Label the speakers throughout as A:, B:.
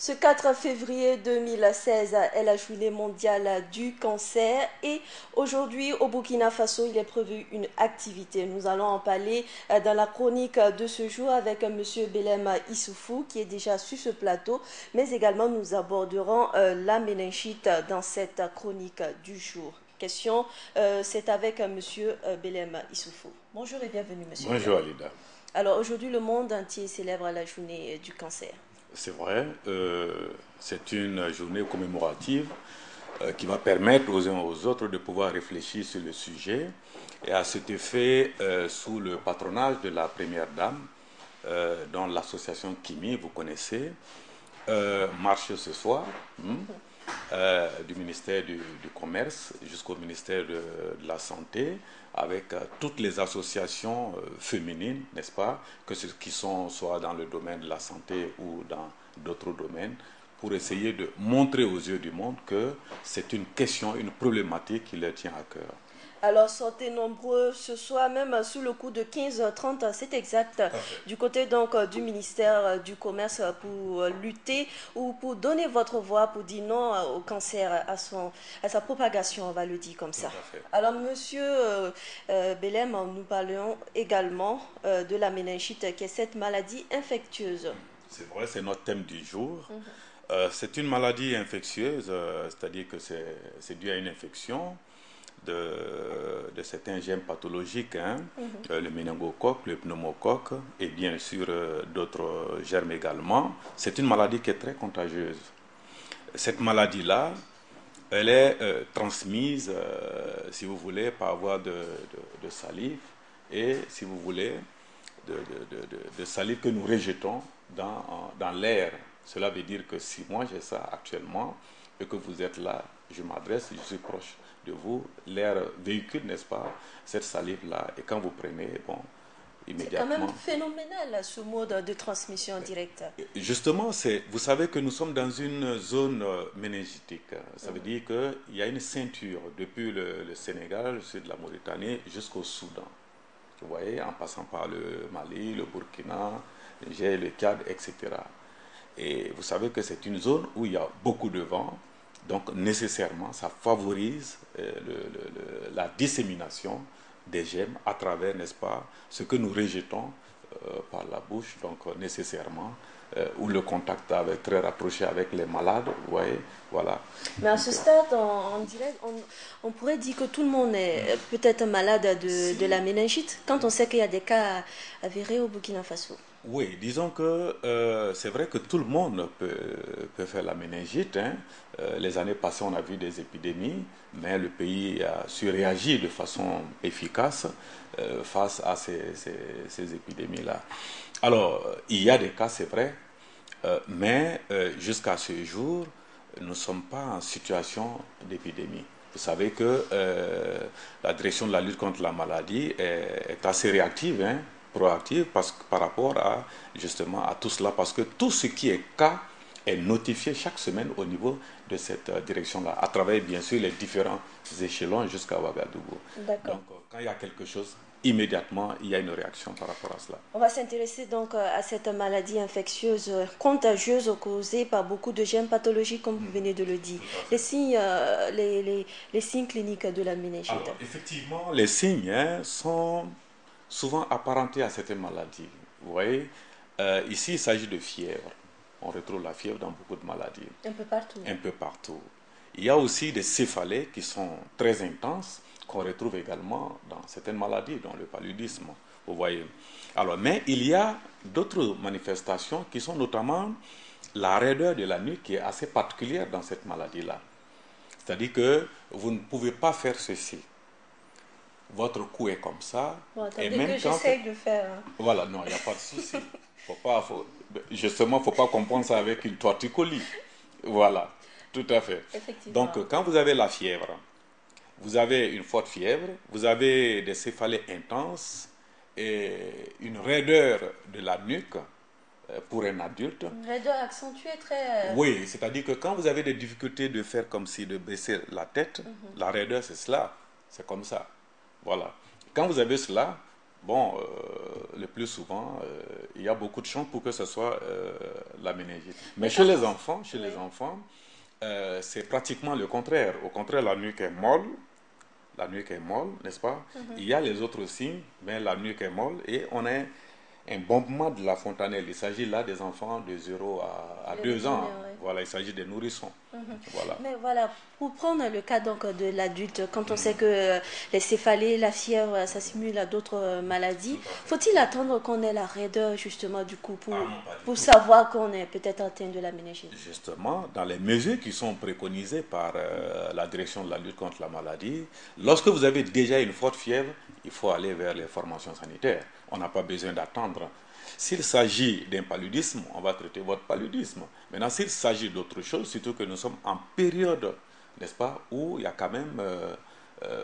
A: Ce 4 février 2016 est la journée mondiale du cancer et aujourd'hui au Burkina Faso, il est prévu une activité. Nous allons en parler dans la chronique de ce jour avec M. Belem Issoufou qui est déjà sur ce plateau, mais également nous aborderons la méningite dans cette chronique du jour. Question, c'est avec M. Belem Issoufou. Bonjour et bienvenue M.
B: Bonjour Alida.
A: Alors aujourd'hui, le monde entier célèbre la journée du cancer.
B: C'est vrai, c'est une journée commémorative qui va permettre aux uns aux autres de pouvoir réfléchir sur le sujet. Et à cet effet, sous le patronage de la Première Dame, dont l'association Kimi, vous connaissez, marche ce soir, du ministère du Commerce jusqu'au ministère de la Santé, avec toutes les associations féminines, n'est-ce pas, que ceux qui sont soit dans le domaine de la santé ou dans d'autres domaines, pour essayer de montrer aux yeux du monde que c'est une question, une problématique qui leur tient à cœur.
A: Alors sortez nombreux ce soir, même sous le coup de 15h30, c'est exact, du côté donc du ministère du Commerce pour lutter ou pour donner votre voix, pour dire non au cancer, à sa propagation, on va le dire comme ça. Alors monsieur Belem, nous parlons également de la méningite, qui est cette maladie infectieuse.
B: C'est vrai, c'est notre thème du jour. C'est une maladie infectieuse, c'est-à-dire que c'est dû à une infection de certains germes pathologiques, le méningocoque, le pneumocoque et bien sûr d'autres germes également. C'est une maladie qui est très contagieuse. Cette maladie-là, elle est transmise, si vous voulez, par voie de salive et, si vous voulez, de salive que nous rejetons dans l'air. Cela veut dire que si moi j'ai ça actuellement et que vous êtes là, je m'adresse, je suis proche de vous, l'air véhicule, n'est-ce pas, cette salive-là, et quand vous prenez, bon, immédiatement...
A: C'est quand même phénoménal ce mode de transmission directe.
B: Justement, vous savez que nous sommes dans une zone méningitique. Ça veut dire qu'il y a une ceinture depuis le Sénégal, le sud de la Mauritanie, jusqu'au Soudan. Vous voyez, en passant par le Mali, le Burkina, le Niger, le Tchad, etc. Et vous savez que c'est une zone où il y a beaucoup de vent, donc nécessairement ça favorise la dissémination des germes à travers, n'est-ce pas, ce que nous rejetons par la bouche, donc nécessairement, ou le contact très rapproché avec les malades, vous voyez, voilà.
A: Mais à ce stade, on pourrait dire que tout le monde est peut-être malade de la méningite, quand on sait qu'il y a des cas avérés au Burkina Faso.
B: Oui, disons que c'est vrai que tout le monde peut faire la méningite. Les années passées, on a vu des épidémies, mais le pays a su réagir de façon efficace face à ces épidémies-là. Alors, il y a des cas, c'est vrai, mais jusqu'à ce jour, nous ne sommes pas en situation d'épidémie. Vous savez que la direction de la lutte contre la maladie est assez réactive, proactive par rapport justement à tout cela, parce que tout ce qui est cas est notifié chaque semaine au niveau de cette direction-là, à travers bien sûr les différents échelons jusqu'à Ouagadougou. Donc quand il y a quelque chose, immédiatement il y a une réaction par rapport à cela.
A: On va s'intéresser donc à cette maladie infectieuse contagieuse causée par beaucoup de germes pathologiques, comme vous venez de le dire. Les signes, les signes cliniques de la méningite.
B: Alors, effectivement, les signes sont souvent apparentés à cette maladie. Vous voyez, ici il s'agit de fièvre. On retrouve la fièvre dans beaucoup de maladies.
A: Un peu partout.
B: Un peu partout. Il y a aussi des céphalées qui sont très intenses, qu'on retrouve également dans certaines maladies, dans le paludisme. Vous voyez. Alors, mais il y a d'autres manifestations qui sont notamment la raideur de la nuque qui est assez particulière dans cette maladie-là. C'est-à-dire que vous ne pouvez pas faire ceci. Votre cou est comme ça.
A: Bon, et même que j'essaie de faire.
B: Voilà, non, il n'y a pas de souci. Justement, il ne faut pas comprendre ça avec une torticolis. Voilà, tout à fait. Donc, quand vous avez la fièvre, vous avez une forte fièvre, vous avez des céphalées intenses et une raideur de la nuque pour un adulte.
A: Une raideur accentuée très...
B: Oui, c'est-à-dire que quand vous avez des difficultés de faire comme si de baisser la tête, la raideur c'est cela, c'est comme ça. Voilà. Quand vous avez cela, Bon, le plus souvent, il y a beaucoup de chances pour que ce soit la méningite. Mais
A: Mais
B: chez
A: quand
B: les
A: on...
B: enfants,
A: Oui.
B: c'est pratiquement le contraire. Au contraire, la nuque est molle, n'est-ce pas? Il
A: Mhm.
B: y a les autres signes, mais la nuque est molle et on a un bombement de la fontanelle. Il s'agit là des enfants de 0 à
A: Les
B: 2
A: nouveau-nés,
B: ans.
A: oui.
B: Voilà, il s'agit des nourrissons.
A: Mhm.
B: Voilà.
A: Mais voilà, pour prendre le cas donc de l'adulte, quand on sait
B: Mhm.
A: que les céphalées, la fièvre, ça simule à d'autres maladies,
B: Tout à fait.
A: faut-il attendre qu'on ait la raideur justement du coup
B: Ah non, pas du
A: pour
B: tout.
A: savoir qu'on est peut-être atteint de la méningite?
B: Justement, dans les mesures qui sont préconisées par la direction de la lutte contre la maladie, lorsque vous avez déjà une forte fièvre, il faut aller vers les formations sanitaires. On n'a pas besoin d'attendre. S'il s'agit d'un paludisme, on va traiter votre paludisme. Maintenant, s'il s'agit d'autre chose, surtout que nous sommes en période, n'est-ce pas, où il y a quand même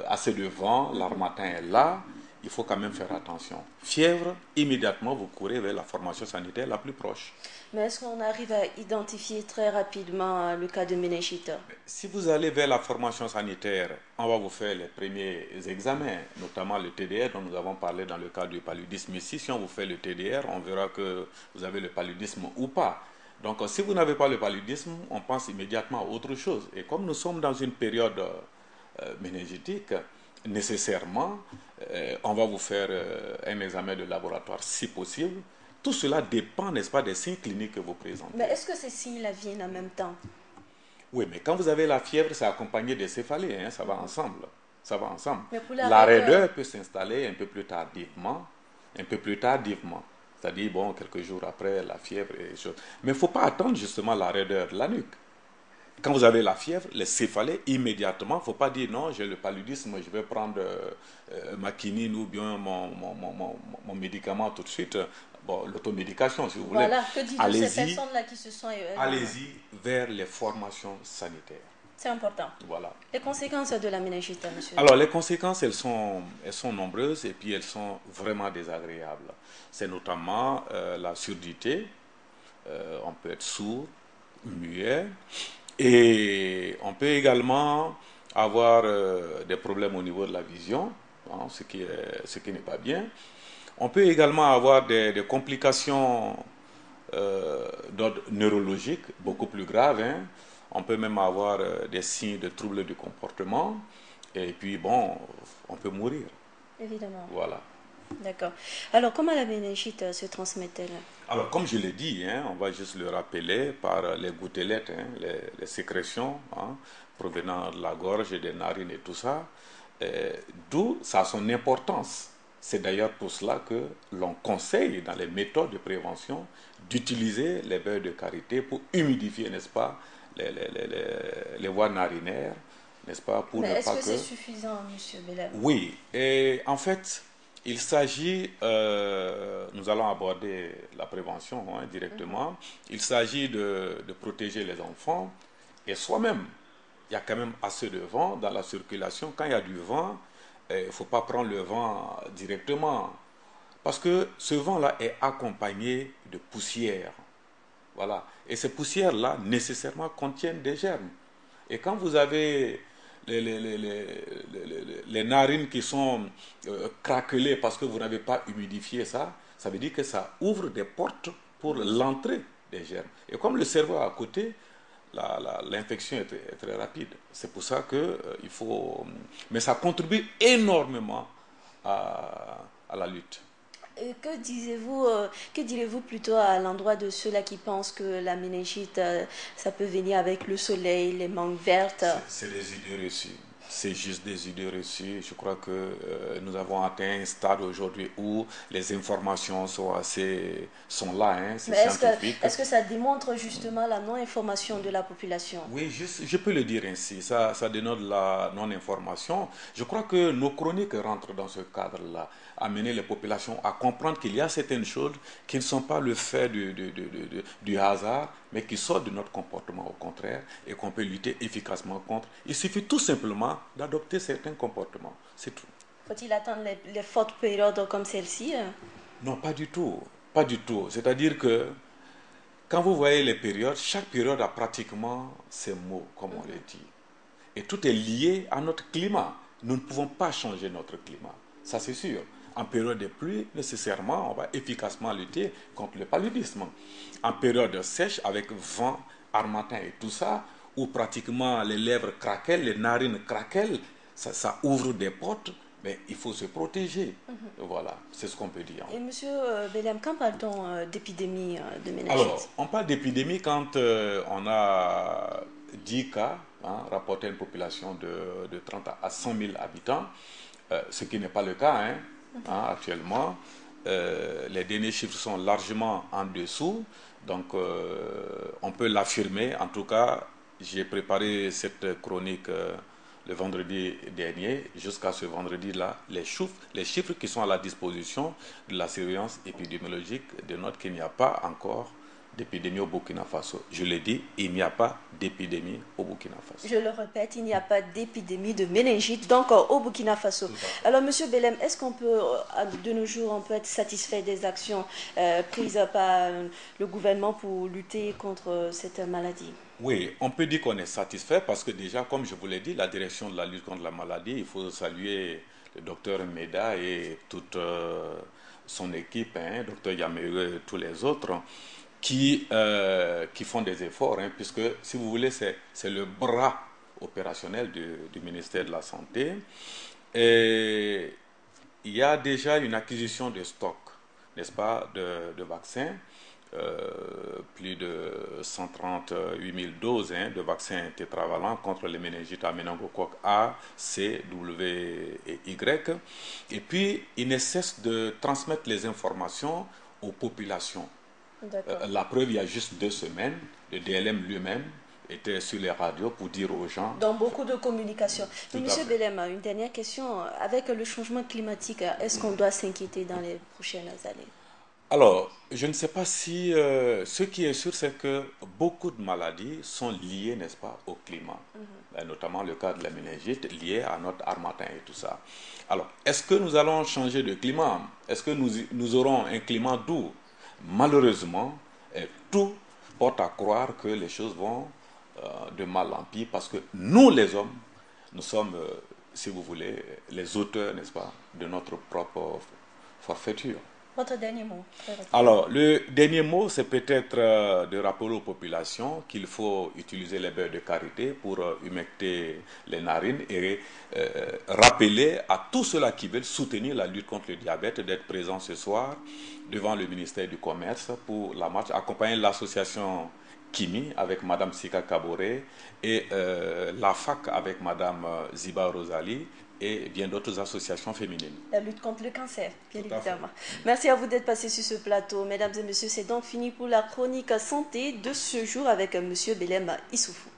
B: assez de vent, l'armatan est là, il faut quand même faire attention. Fièvre, immédiatement, vous courez vers la formation sanitaire la plus proche.
A: Mais est-ce qu'on arrive à identifier très rapidement le cas de méningite?
B: Si vous allez vers la formation sanitaire, on va vous faire les premiers examens, notamment le TDR dont nous avons parlé dans le cas du paludisme ici. Si on vous fait le TDR, on verra que vous avez le paludisme ou pas. Donc, si vous n'avez pas le paludisme, on pense immédiatement à autre chose. Et comme nous sommes dans une période méningitique, nécessairement, on va vous faire un examen de laboratoire si possible. Tout cela dépend, n'est-ce pas, des signes cliniques que vous
A: Mais
B: présentez.
A: est-ce que ces signes-là viennent en même temps?
B: Oui, mais quand vous avez la fièvre, c'est accompagné des céphalées, hein, ça va ensemble. Ça va ensemble.
A: Mais pour la
B: La
A: raideur,
B: raideur peut s'installer un peu plus tardivement, un peu plus tardivement. C'est-à-dire, bon, quelques jours après la fièvre et choses. Mais il ne faut pas attendre justement la raideur de la nuque. Quand vous avez la fièvre, les céphalées, immédiatement, il ne faut pas dire non, j'ai le paludisme, je vais prendre ma quinine ou bien mon médicament tout de suite. Bon, l'automédication, si vous voulez.
A: voilà, que dites de ces
B: Allez-y,
A: personnes-là qui se sont elles-mêmes?
B: allez-y vers les formations sanitaires.
A: C'est important.
B: Voilà.
A: Les conséquences de la méningite, monsieur.
B: Alors, les conséquences, elles sont nombreuses et puis elles sont vraiment désagréables. C'est notamment la surdité. On peut être sourd, muet. Et on peut également avoir des problèmes au niveau de la vision, hein, ce qui n'est pas bien. On peut également avoir des complications d'ordre neurologique beaucoup plus graves, hein. On peut même avoir des signes de troubles du comportement. Et puis, bon, on peut mourir.
A: Évidemment.
B: Voilà.
A: D'accord. Alors, comment la méningite se transmet-elle?
B: Alors, comme je l'ai dit, hein, on va juste le rappeler par les gouttelettes, hein, les sécrétions hein, provenant de la gorge et des narines et tout ça. D'où ça a son importance. C'est d'ailleurs pour cela que l'on conseille dans les méthodes de prévention d'utiliser les beurres de karité pour humidifier, n'est-ce pas, les voies narinaires, n'est-ce pas, pour
A: Mais
B: ne
A: est-ce
B: pas
A: que c'est
B: que...
A: suffisant, monsieur Belem?
B: Oui, et en fait, il s'agit, nous allons aborder la prévention hein, directement, il s'agit de protéger les enfants et soi-même. Il y a quand même assez de vent dans la circulation. Quand il y a du vent, il ne faut pas prendre le vent directement parce que ce vent-là est accompagné de poussière. Voilà. Et ces poussières-là, nécessairement, contiennent des germes. Et quand vous avez les narines qui sont craquelées parce que vous n'avez pas humidifié ça, ça veut dire que ça ouvre des portes pour l'entrée des germes. Et comme le cerveau est à côté, l'infection est très rapide. C'est pour ça que il faut... Mais ça contribue énormément à la lutte.
A: Et que direz-vous plutôt à l'endroit de ceux-là qui pensent que la méningite, ça peut venir avec le soleil, les mangues vertes?
B: C'est des idées reçues. C'est juste des idées reçues. Je crois que nous avons atteint un stade aujourd'hui où les informations sont là, hein, c'est
A: Mais
B: scientifique.
A: est-ce que ça démontre justement la non-information de la population?
B: Oui, je peux le dire ainsi. Ça dénote la non-information. Je crois que nos chroniques rentrent dans ce cadre-là. Amener les populations à comprendre qu'il y a certaines choses qui ne sont pas le fait du hasard, mais qui sortent de notre comportement au contraire et qu'on peut lutter efficacement contre. Il suffit tout simplement d'adopter certains comportements. C'est tout.
A: Faut-il attendre les fortes périodes comme celle-ci?
B: Non, pas du tout. Pas du tout. C'est-à-dire que quand vous voyez les périodes, chaque période a pratiquement ses mots, comme on le dit. Et tout est lié à notre climat. Nous ne pouvons pas changer notre climat. Ça, c'est sûr. En période de pluie, nécessairement, on va efficacement lutter contre le paludisme. En période de sèche, avec vent, harmattan et tout ça, où pratiquement les lèvres craquellent, les narines craquellent, ça ouvre des portes, mais il faut se protéger. Voilà, c'est ce qu'on peut dire.
A: Et monsieur Belem, quand parle-t-on d'épidémie de méningite?
B: Alors, on parle d'épidémie quand on a 10 cas, hein, rapportés à une population de 30 à 100 000 habitants, ce qui n'est pas le cas actuellement. Les derniers chiffres sont largement en dessous, donc on peut l'affirmer. En tout cas, j'ai préparé cette chronique le vendredi dernier. Jusqu'à ce vendredi-là, les chiffres qui sont à la disposition de la surveillance épidémiologique dénotent qu'il n'y a pas encore d'épidémie au Burkina Faso. Je l'ai dit, il n'y a pas d'épidémie au Burkina Faso.
A: Je le répète, il n'y a pas d'épidémie de méningite, donc au Burkina Faso. Alors, monsieur Belem, est-ce qu'on peut, de nos jours, on peut être satisfait des actions prises par le gouvernement pour lutter contre cette maladie?
B: Oui, on peut dire qu'on est satisfait parce que déjà, comme je vous l'ai dit, la direction de la lutte contre la maladie, il faut saluer le docteur Meda et toute son équipe, docteur Yameru et tous les autres, qui font des efforts, puisque, si vous voulez, c'est le bras opérationnel du ministère de la Santé. Et il y a déjà une acquisition de stock, n'est-ce pas, de vaccins. Plus de 138 000 doses de vaccins tétravalents contre les méningites à méningocoque A, C, W et Y. Et puis, il ne cesse de transmettre les informations aux populations. La preuve, il y a juste 2 semaines, le DLM lui-même était sur les radios pour dire aux gens...
A: Dans beaucoup de communication. Mais monsieur Belem, une dernière question. Avec le changement climatique, est-ce qu'on doit s'inquiéter dans les prochaines années?
B: Alors, je ne sais pas si... ce qui est sûr, c'est que beaucoup de maladies sont liées, n'est-ce pas, au climat. Notamment le cas de la méningite, lié à notre harmattan et tout ça. Alors, est-ce que nous allons changer de climat? Est-ce que nous aurons un climat doux? Malheureusement, tout porte à croire que les choses vont de mal en pire parce que nous, les hommes, nous sommes, si vous voulez, les auteurs, n'est-ce pas, de notre propre forfaiture.
A: Votre dernier mot?
B: Alors, le dernier mot, c'est peut-être de rappeler aux populations qu'il faut utiliser les beurres de karité pour humecter les narines et rappeler à tous ceux-là qui veulent soutenir la lutte contre le diabète d'être présents ce soir devant le ministère du Commerce pour la marche, accompagner l'association Kimi avec Madame Sika Kaboré et la FAC avec Madame Ziba Rosali et bien d'autres associations féminines.
A: La lutte contre le cancer, bien évidemment. Merci à vous d'être passé sur ce plateau. Mesdames et messieurs, c'est donc fini pour la chronique santé de ce jour avec monsieur Belem Issoufou.